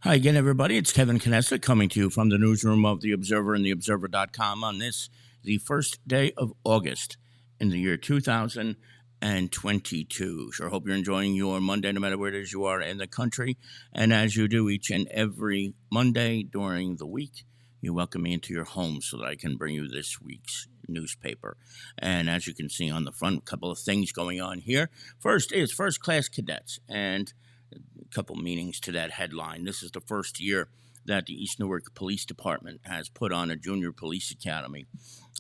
Hi again, everybody. It's Kevin Knesset coming to you from the newsroom of The Observer and TheObserver.com on this, the first day of August in the year 2022. Sure hope you're enjoying your Monday, no matter where it is you are in the country. And as you do each and every Monday during the week, you welcome me into your home so that I can bring you this week's newspaper. And as you can see on the front, a couple of things going on here. First is first class cadets. And a couple meanings to that headline. This is the first year that the East Newark Police Department has put on a junior police academy.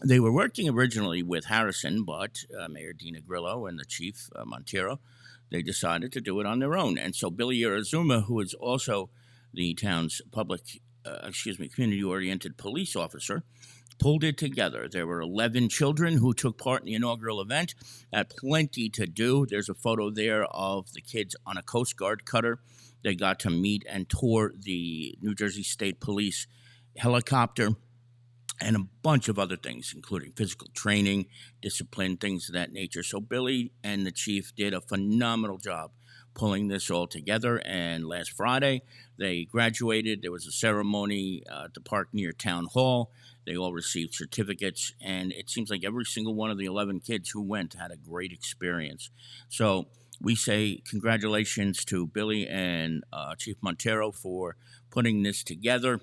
They were working originally with Harrison, but Mayor Dina Grillo and the Chief Montero, they decided to do it on their own. And so Billy Arizuma, who is also the town's community-oriented police officer, pulled it together. There were 11 children who took part in the inaugural event. Had plenty to do. There's a photo there of the kids on a Coast Guard cutter. They got to meet and tour the New Jersey State Police helicopter and a bunch of other things, including physical training, discipline, things of that nature. So Billy and the chief did a phenomenal job pulling this all together. And last Friday, they graduated. There was a ceremony at the park near Town Hall. They all received certificates, and it seems like every single one of the 11 kids who went had a great experience. So we say congratulations to Billy and Chief Montero for putting this together,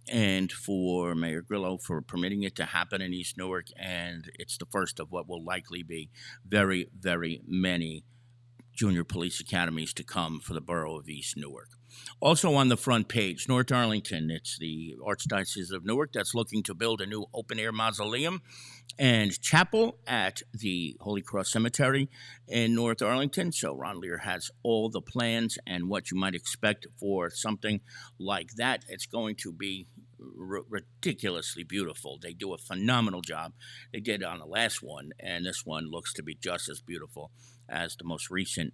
and for Mayor Grillo for permitting it to happen in East Newark. And it's the first of what will likely be very, very many junior police academies to come for the borough of East Newark. Also on the front page, North Arlington, it's the Archdiocese of Newark that's looking to build a new open-air mausoleum and chapel at the Holy Cross Cemetery in North Arlington. So Ron Lear has all the plans and what you might expect for something like that. It's going to be ridiculously beautiful. They do a phenomenal job. They did on the last one, and this one looks to be just as beautiful as the most recent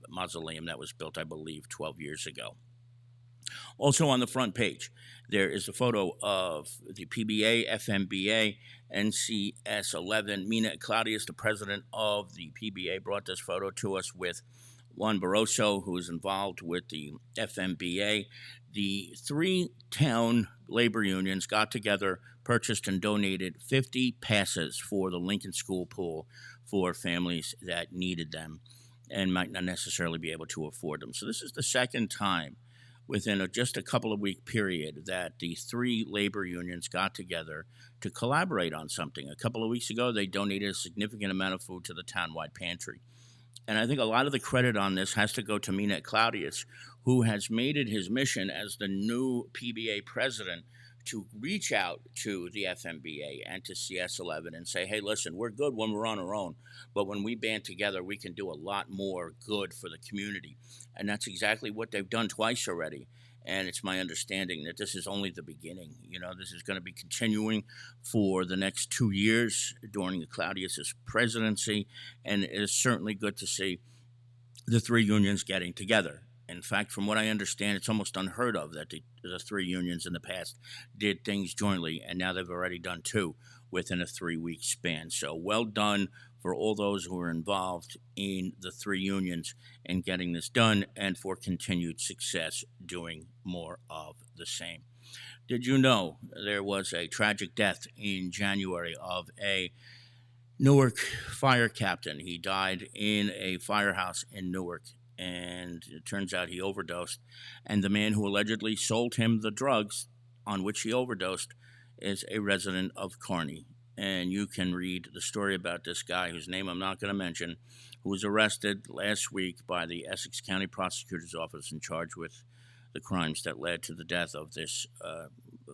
mausoleum that was built, I believe, 12 years ago. Also on the front page, there is a photo of the PBA, FMBA, NCS 11. Mina Claudius, the president of the PBA, brought this photo to us with Juan Barroso, who is involved with the FMBA. The three town labor unions got together, purchased and donated 50 passes for the Lincoln School pool for families that needed them and might not necessarily be able to afford them. So this is the second time within just a couple of week period that the three labor unions got together to collaborate on something. A couple of weeks ago, they donated a significant amount of food to the townwide pantry. And I think a lot of the credit on this has to go to Mina Claudius, who has made it his mission as the new PBA president to reach out to the FMBA and to CS11 and say, hey, listen, we're good when we're on our own, but when we band together, we can do a lot more good for the community. And that's exactly what they've done twice already. And it's my understanding that this is only the beginning. You know, this is going to be continuing for the next 2 years during the Claudius's presidency. And it is certainly good to see the three unions getting together. In fact, from what I understand, it's almost unheard of that the three unions in the past did things jointly, and now they've already done two within a 3-week span. So well done for all those who are involved in the three unions in getting this done, and for continued success doing more of the same. Did you know there was a tragic death in January of a Newark fire captain? He died in a firehouse in Newark, and it turns out he overdosed. And the man who allegedly sold him the drugs on which he overdosed is a resident of Kearny. And you can read the story about this guy, whose name I'm not going to mention, who was arrested last week by the Essex County Prosecutor's Office and charged with the crimes that led to the death of this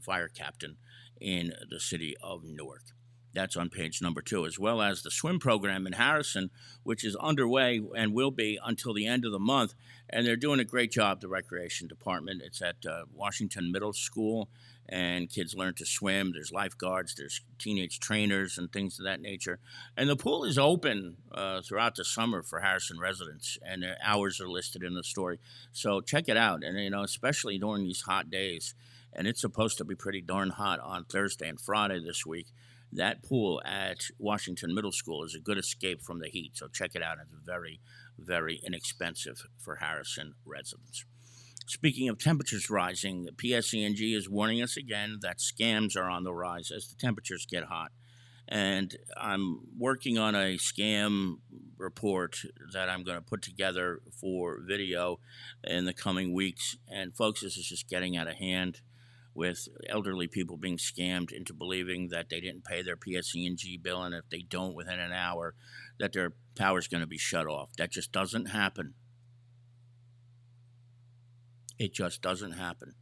fire captain in the city of Newark. That's on page number 2, as well as the swim program in Harrison, which is underway and will be until the end of the month. And they're doing a great job, the recreation department. It's at Washington Middle School, and kids learn to swim. There's lifeguards, there's teenage trainers and things of that nature. And the pool is open throughout the summer for Harrison residents, and their hours are listed in the story. So check it out, and especially during these hot days. And it's supposed to be pretty darn hot on Thursday and Friday this week. That pool at Washington Middle School is a good escape from the heat, so check it out. It's very, very inexpensive for Harrison residents. Speaking of temperatures rising, the PSENG is warning us again that scams are on the rise as the temperatures get hot. And I'm working on a scam report that I'm going to put together for video in the coming weeks. And folks, this is just getting out of hand with elderly people being scammed into believing that they didn't pay their PSE&G bill, and if they don't within an hour, that their power is going to be shut off. That just doesn't happen. It just doesn't happen.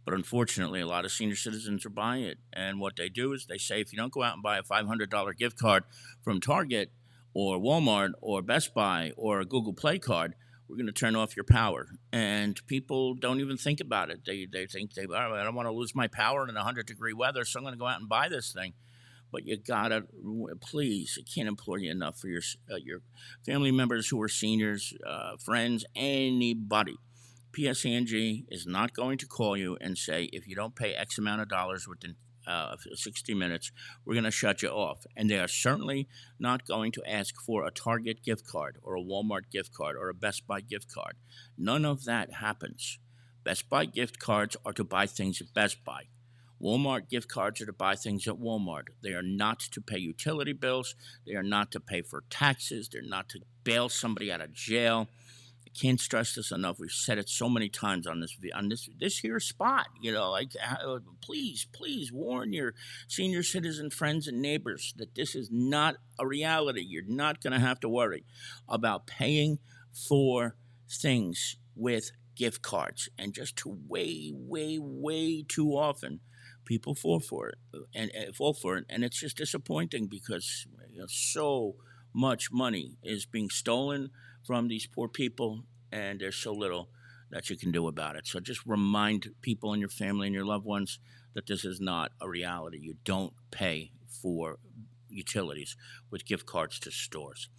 But unfortunately, a lot of senior citizens are buying it. And what they do is they say, if you don't go out and buy a $500 gift card from Target or Walmart or Best Buy or a Google Play card, we're going to turn off your power. And people don't even think about it. They think, I don't want to lose my power in 100-degree weather, so I'm going to go out and buy this thing. But you gotta, please, I can't implore you enough for your family members who are seniors, friends, anybody. PSENG is not going to call you and say, if you don't pay X amount of dollars within 60 minutes, we're going to shut you off. And they are certainly not going to ask for a Target gift card or a Walmart gift card or a Best Buy gift card. None of that happens. Best Buy gift cards are to buy things at Best Buy. Walmart gift cards are to buy things at Walmart. They are not to pay utility bills. They are not to pay for taxes. They're not to bail somebody out of jail. I can't stress this enough. We've said it so many times on this here spot. Please warn your senior citizen friends and neighbors that this is not a reality. You're not going to have to worry about paying for things with gift cards, and just too way too often people fall for it, and it's just disappointing because so much money is being stolen from these poor people, and there's so little that you can do about it. So just remind people in your family and your loved ones that this is not a reality. You don't pay for utilities with gift cards to stores.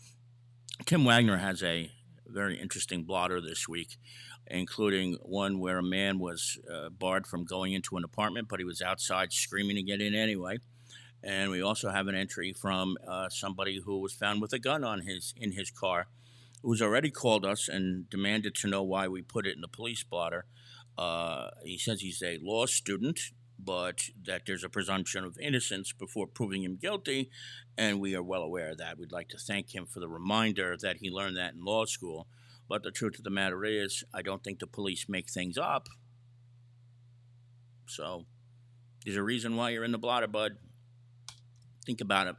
Tim Wagner has a very interesting blotter this week, including one where a man was barred from going into an apartment, but he was outside screaming to get in anyway. And we also have an entry from somebody who was found with a gun in his car, who's already called us and demanded to know why we put it in the police blotter. He says he's a law student, but that there's a presumption of innocence before proving him guilty, and we are well aware of that. We'd like to thank him for the reminder that he learned that in law school. But the truth of the matter is, I don't think the police make things up. So there's a reason why you're in the blotter, bud. Think about it.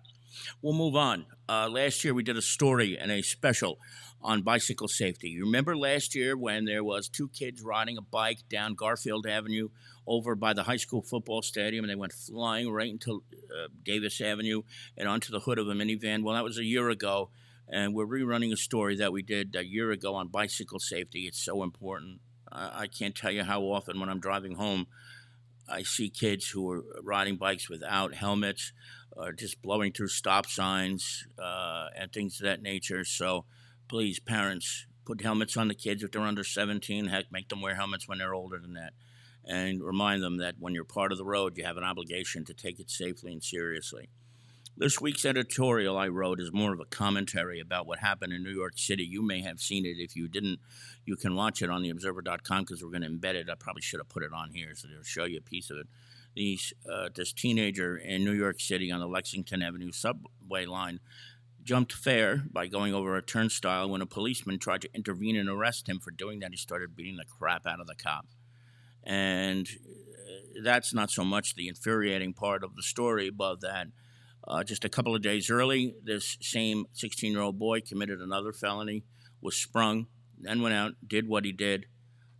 We'll move on. Last year we did a story and a special on bicycle safety. You remember last year when there was two kids riding a bike down Garfield Avenue over by the high school football stadium, and they went flying right into Davis Avenue and onto the hood of a minivan? Well, that was a year ago, and we're rerunning a story that we did a year ago on bicycle safety. It's so important. I can't tell you how often when I'm driving home, I see kids who are riding bikes without helmets, just blowing through stop signs and things of that nature. So please, parents, put helmets on the kids if they're under 17. Heck, make them wear helmets when they're older than that. And remind them that when you're part of the road, you have an obligation to take it safely and seriously. This week's editorial I wrote is more of a commentary about what happened in New York City. You may have seen it. If you didn't, you can watch it on theobserver.com because we're going to embed it. I probably should have put it on here so they'll show you a piece of it. This teenager in New York City on the Lexington Avenue subway line jumped fare by going over a turnstile. When a policeman tried to intervene and arrest him for doing that, he started beating the crap out of the cop. And that's not so much the infuriating part of the story, but that just a couple of days early, this same 16-year-old boy committed another felony, was sprung, then went out, did what he did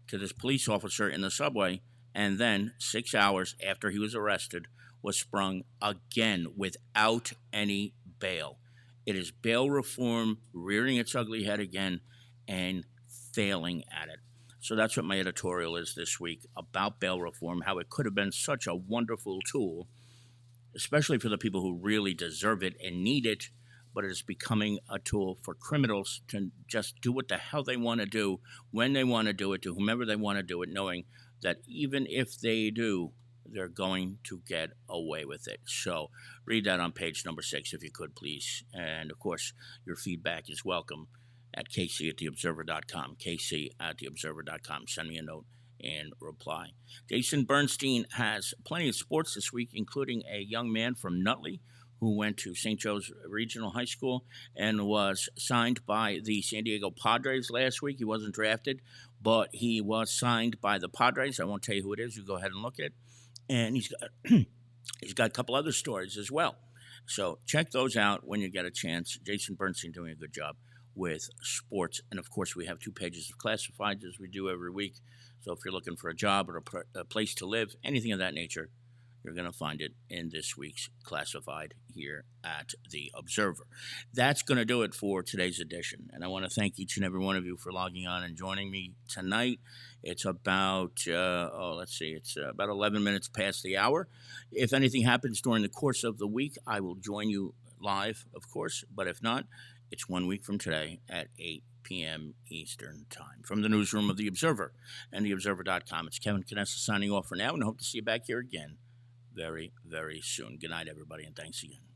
to this police officer in the subway, and then 6 hours after he was arrested, was sprung again without any bail. It is bail reform rearing its ugly head again and failing at it. So that's what my editorial is this week about bail reform, how it could have been such a wonderful tool, especially for the people who really deserve it and need it, but it is becoming a tool for criminals to just do what the hell they want to do, when they want to do it, to whomever they want to do it, knowing that even if they do, they're going to get away with it. So read that on page number 6, if you could, please. And, of course, your feedback is welcome at casey@theobserver.com. Casey@theobserver.com. Send me a note and reply. Jason Bernstein has plenty of sports this week, including a young man from Nutley who went to St. Joe's Regional High School and was signed by the San Diego Padres last week. He wasn't drafted, but he was signed by the Padres. I won't tell you who it is. You go ahead and look at it. And he's got a couple other stories as well. So check those out when you get a chance. Jason Bernstein doing a good job with sports. And of course, we have 2 pages of classifieds as we do every week. So if you're looking for a job or a place to live, anything of that nature, you're going to find it in this week's classified here at The Observer. That's going to do it for today's edition. And I want to thank each and every one of you for logging on and joining me tonight. It's about, it's about 11 minutes past the hour. If anything happens during the course of the week, I will join you live, of course. But if not, it's 1 week from today at 8 p.m. Eastern Time. From the newsroom of The Observer and TheObserver.com, it's Kevin Canessa signing off for now, and I hope to see you back here again very, very soon. Good night, everybody, and thanks again.